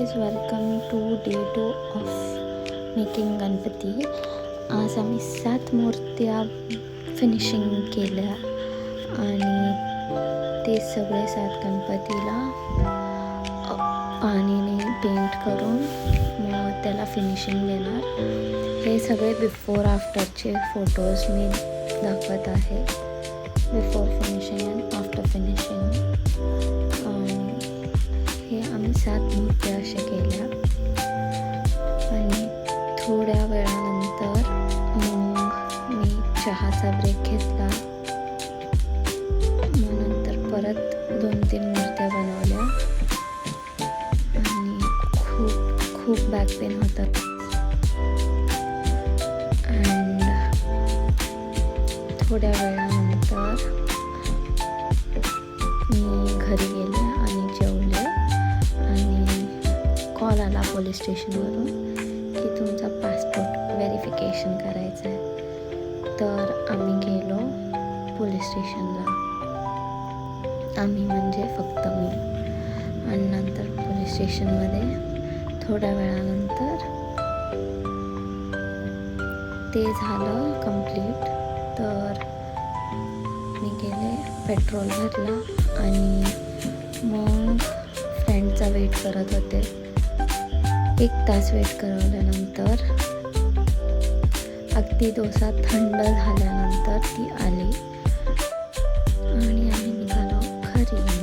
Guys, welcome to day 2 of making Ganpati. आज आम्ही 7 मूर्त्या फिनिशिंग केल्या आणि ते सगळे 7 गणपतीला पाणीने पेंट करून मग त्याला फिनिशिंग देणार. हे सगळे बिफोर आफ्टरचे फोटोज मी दाखवत आहे. Before finishing and after finishing. हे आम्ही 7 मूर्त्या अशा केल्या आणि थोड्या वेळानंतर मग मी चहाचा ब्रेक घेतला. मग नंतर परत 2-3 मूर्त्या बनवल्या आणि खूप बॅक पेन होतं. अँड थोड्या वेळानंतर मी घरी गेले आणि जेवले आणि कॉल आला पोलीस स्टेशनवरून की तुमचा पासपोर्ट व्हेरिफिकेशन करायचं आहे. तर आम्ही गेलो पोलीस स्टेशनला. आम्ही म्हणजे फक्त मी. आणि नंतर पोलीस स्टेशनमध्ये थोड्या वेळानंतर ते झालं कंप्लीट. तर मी गेले, पेट्रोल भरला आणि मग फ्रेंडचा वेट करत होते. 1 तास वेट करवल्यानंतर अगदी डोसा थंड झाल्यानंतर ती आली आणि आम्ही निघालो घरी.